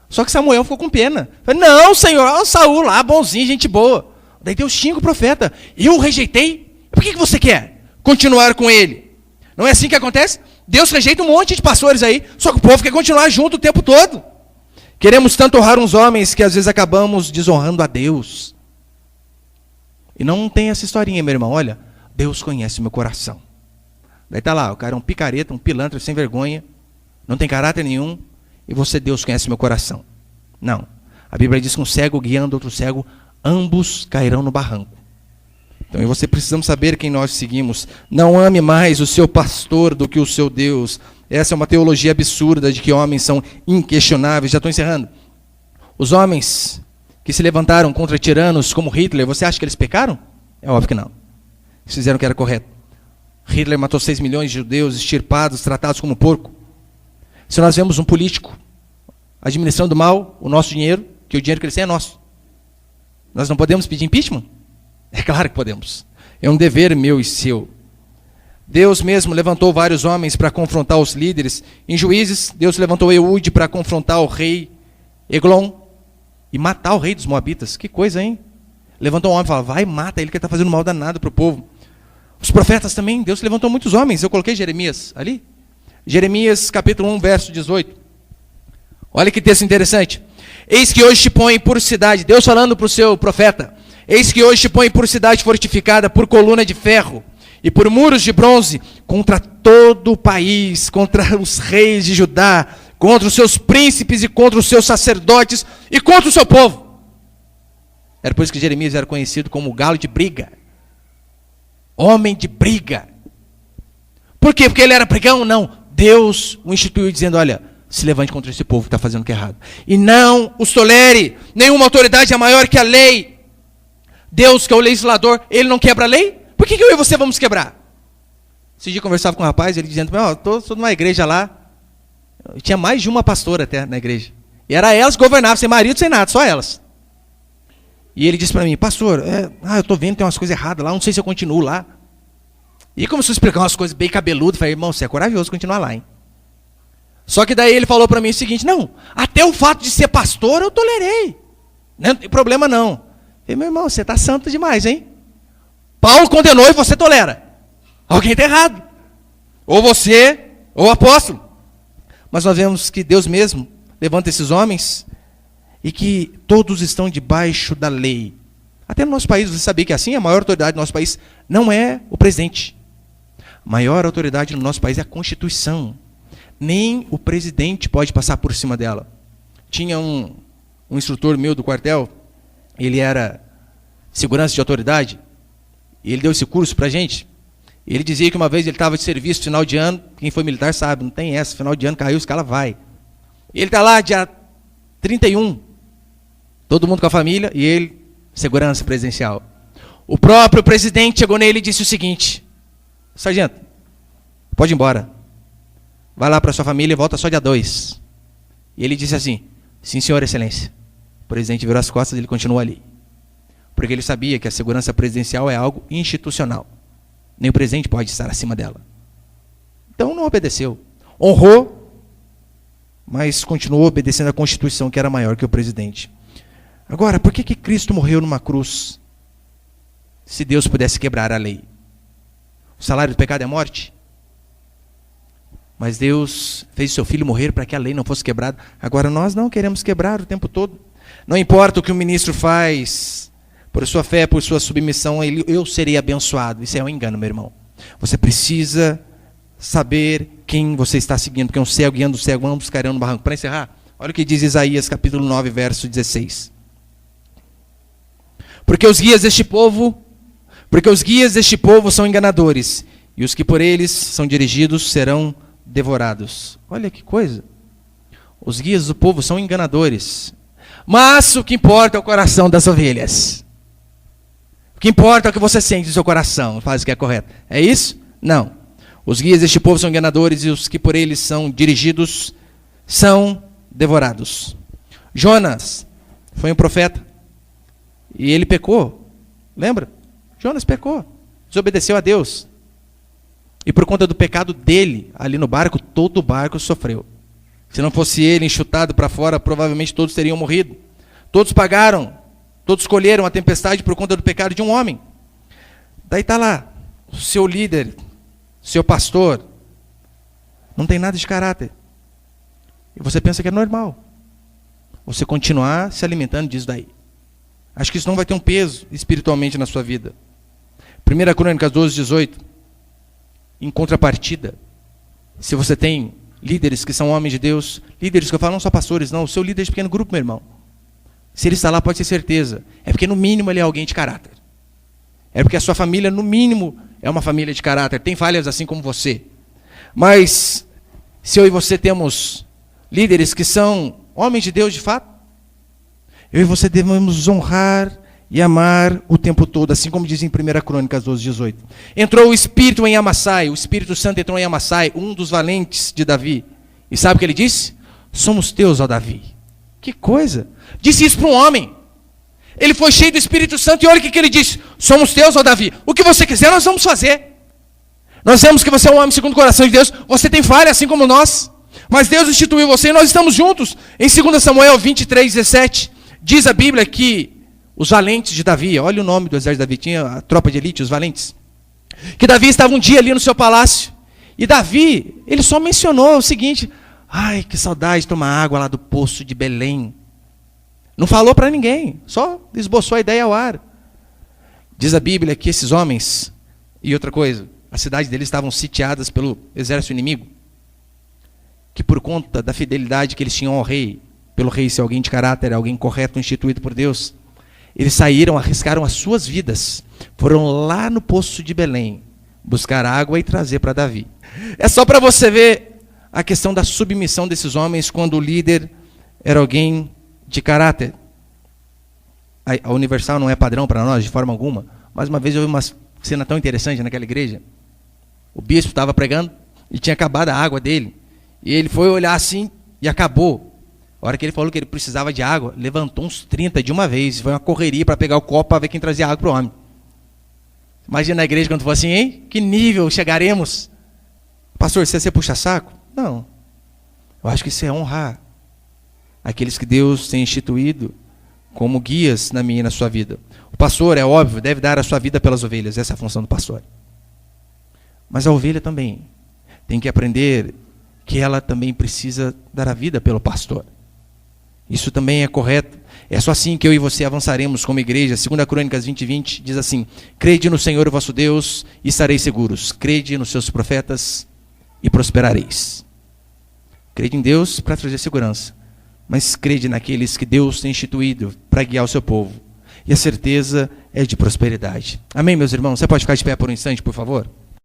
Só que Samuel ficou com pena. Eu falei, não, Senhor, Saul lá, bonzinho, gente boa. Daí Deus xinga o profeta. Eu o rejeitei? Por que você quer continuar com ele? Não é assim que acontece? Deus rejeita um monte de pastores aí, só que o povo quer continuar junto o tempo todo. Queremos tanto honrar uns homens que às vezes acabamos desonrando a Deus. E não tem essa historinha, meu irmão. Olha, Deus conhece o meu coração. Daí está lá, o cara é um picareta, um pilantra sem vergonha, não tem caráter nenhum, e você, Deus conhece o meu coração. Não. A Bíblia diz que um cego guiando outro cego, ambos cairão no barranco. Então, e você precisamos saber quem nós seguimos. Não ame mais o seu pastor do que o seu Deus. Essa é uma teologia absurda de que homens são inquestionáveis. Já estou encerrando. Os homens que se levantaram contra tiranos como Hitler, você acha que eles pecaram? É óbvio que não. Eles fizeram o que era correto. Hitler matou 6 milhões de judeus, extirpados, tratados como porco. Se nós vemos um político administrando mal o nosso dinheiro, que o dinheiro que eles têm é nosso, nós não podemos pedir impeachment? É claro que podemos. É um dever meu e seu. Deus mesmo levantou vários homens para confrontar os líderes. Em Juízes, Deus levantou Eude para confrontar o rei Eglon e matar o rei dos Moabitas. Que coisa, hein? Levantou um homem e falou, vai, mata ele que está fazendo mal danado para o povo. Os profetas também, Deus levantou muitos homens. Eu coloquei Jeremias ali. Jeremias capítulo 1, verso 18. Olha que texto interessante. Eis que hoje te põe por cidade, Deus falando para o seu profeta, eis que hoje te põe por cidade fortificada, por coluna de ferro e por muros de bronze, contra todo o país, contra os reis de Judá, contra os seus príncipes e contra os seus sacerdotes e contra o seu povo. Era por isso que Jeremias era conhecido como galo de briga. Homem de briga. Por quê? Porque ele era brigão? Não. Deus o instituiu dizendo, olha, se levante contra esse povo que está fazendo o que é errado. E não os tolere. Nenhuma autoridade é maior que a lei. Deus, que é o legislador, ele não quebra a lei? Por que eu e você vamos quebrar? Esse dia eu conversava com um rapaz, ele dizendo, estou numa igreja lá. Tinha mais de uma pastora até na igreja. E era elas que governavam, sem marido, sem nada, só elas. E ele disse para mim, pastor, eu estou vendo que tem umas coisas erradas lá, não sei se eu continuo lá. E começou a explicar umas coisas bem cabeludas. Falei, irmão, você é corajoso continuar lá, hein? Só que daí ele falou para mim o seguinte, não, até o fato de ser pastor eu tolerei. Não tem problema não. Eu falei, meu irmão, você está santo demais, hein? Paulo condenou e você tolera. Alguém está errado. Ou você, ou o apóstolo. Mas nós vemos que Deus mesmo levanta esses homens e que todos estão debaixo da lei. Até no nosso país, você sabia que assim, a maior autoridade do nosso país não é o presidente. A maior autoridade no nosso país é a Constituição. Nem o presidente pode passar por cima dela. Tinha um instrutor meu do quartel, ele era segurança de autoridade, e ele deu esse curso para a gente. Ele dizia que uma vez ele estava de serviço, final de ano, quem foi militar sabe, não tem essa, final de ano caiu, os caras vai. Ele está lá dia 31, todo mundo com a família, e ele, segurança presidencial. O próprio presidente chegou nele e disse o seguinte, sargento, pode ir embora, vai lá para sua família e volta só dia 2. E ele disse assim, sim senhor, excelência. O presidente virou as costas e ele continuou ali. Porque ele sabia que a segurança presidencial é algo institucional. Nem o presidente pode estar acima dela. Então não obedeceu. Honrou, mas continuou obedecendo a Constituição, que era maior que o presidente. Agora, por que Cristo morreu numa cruz? Se Deus pudesse quebrar a lei. O salário do pecado é morte. Mas Deus fez seu filho morrer para que a lei não fosse quebrada. Agora nós não queremos quebrar o tempo todo. Não importa o que o ministro faz, por sua fé, por sua submissão, eu serei abençoado. Isso é um engano, meu irmão. Você precisa saber quem você está seguindo, porque um cego guiando o cego, ambos cairão no barranco. Para encerrar, olha o que diz Isaías, capítulo 9, verso 16. Porque os guias deste povo são enganadores, e os que por eles são dirigidos serão devorados. Olha que coisa. Os guias do povo são enganadores. Mas o que importa é o coração das ovelhas. O que importa é o que você sente no seu coração. Faz o que é correto. É isso? Não. Os guias deste povo são enganadores e os que por eles são dirigidos são devorados. Jonas foi um profeta e ele pecou. Lembra? Jonas pecou. Desobedeceu a Deus. E por conta do pecado dele, ali no barco, todo o barco sofreu. Se não fosse ele enxutado para fora, provavelmente todos teriam morrido. Todos pagaram, todos escolheram a tempestade por conta do pecado de um homem. Daí está lá, o seu líder, seu pastor, não tem nada de caráter. E você pensa que é normal você continuar se alimentando disso daí. Acho que isso não vai ter um peso espiritualmente na sua vida. 1 Crônicas 12, 18. Em contrapartida, se você tem líderes que são homens de Deus, líderes que eu falo não só pastores, não, o seu líder de pequeno grupo, meu irmão. Se ele está lá, pode ter certeza. É porque no mínimo ele é alguém de caráter. É porque a sua família, no mínimo, é uma família de caráter. Tem falhas assim como você. Mas, se eu e você temos líderes que são homens de Deus de fato, eu e você devemos honrar e amar o tempo todo, assim como diz em 1 Crônicas 12, 18. Entrou o Espírito em Amassai, o Espírito Santo entrou em Amassai, um dos valentes de Davi. E sabe o que ele disse? Somos teus, ó Davi. Que coisa! Disse isso para um homem. Ele foi cheio do Espírito Santo e olha o que ele disse. Somos teus, ó Davi. O que você quiser, nós vamos fazer. Nós vemos que você é um homem segundo o coração de Deus. Você tem falha, assim como nós. Mas Deus instituiu você e nós estamos juntos. Em 2 Samuel 23, 17, diz a Bíblia que os valentes de Davi, olha o nome do exército de Davi, tinha a tropa de elite, os valentes. Que Davi estava um dia ali no seu palácio. E Davi, ele só mencionou o seguinte: ai, que saudade de tomar água lá do poço de Belém. Não falou para ninguém, só esboçou a ideia ao ar. Diz a Bíblia que esses homens, e outra coisa, a cidade deles estavam sitiadas pelo exército inimigo, que por conta da fidelidade que eles tinham ao rei, pelo rei ser alguém de caráter, alguém correto, instituído por Deus, eles saíram, arriscaram as suas vidas, foram lá no poço de Belém, buscar água e trazer para Davi. É só para você ver a questão da submissão desses homens, quando o líder era alguém de caráter. A Universal não é padrão para nós, de forma alguma, mas uma vez eu vi uma cena tão interessante naquela igreja. O bispo estava pregando e tinha acabado a água dele. E ele foi olhar assim e acabou. A hora que ele falou que ele precisava de água, levantou uns 30 de uma vez. Foi uma correria para pegar o copo para ver quem trazia água para o homem. Imagina a igreja quando for assim, hein? Que nível chegaremos? Pastor, você puxa saco? Não. Eu acho que isso é honrar aqueles que Deus tem instituído como guias na minha e na sua vida. O pastor, é óbvio, deve dar a sua vida pelas ovelhas. Essa é a função do pastor. Mas a ovelha também tem que aprender que ela também precisa dar a vida pelo pastor. Isso também é correto. É só assim que eu e você avançaremos como igreja. 2 Crônicas 20:20 diz assim: crede no Senhor o vosso Deus e estareis seguros. Crede nos seus profetas e prosperareis. Crede em Deus para trazer segurança. Mas crede naqueles que Deus tem instituído para guiar o seu povo. E a certeza é de prosperidade. Amém, meus irmãos? Você pode ficar de pé por um instante, por favor?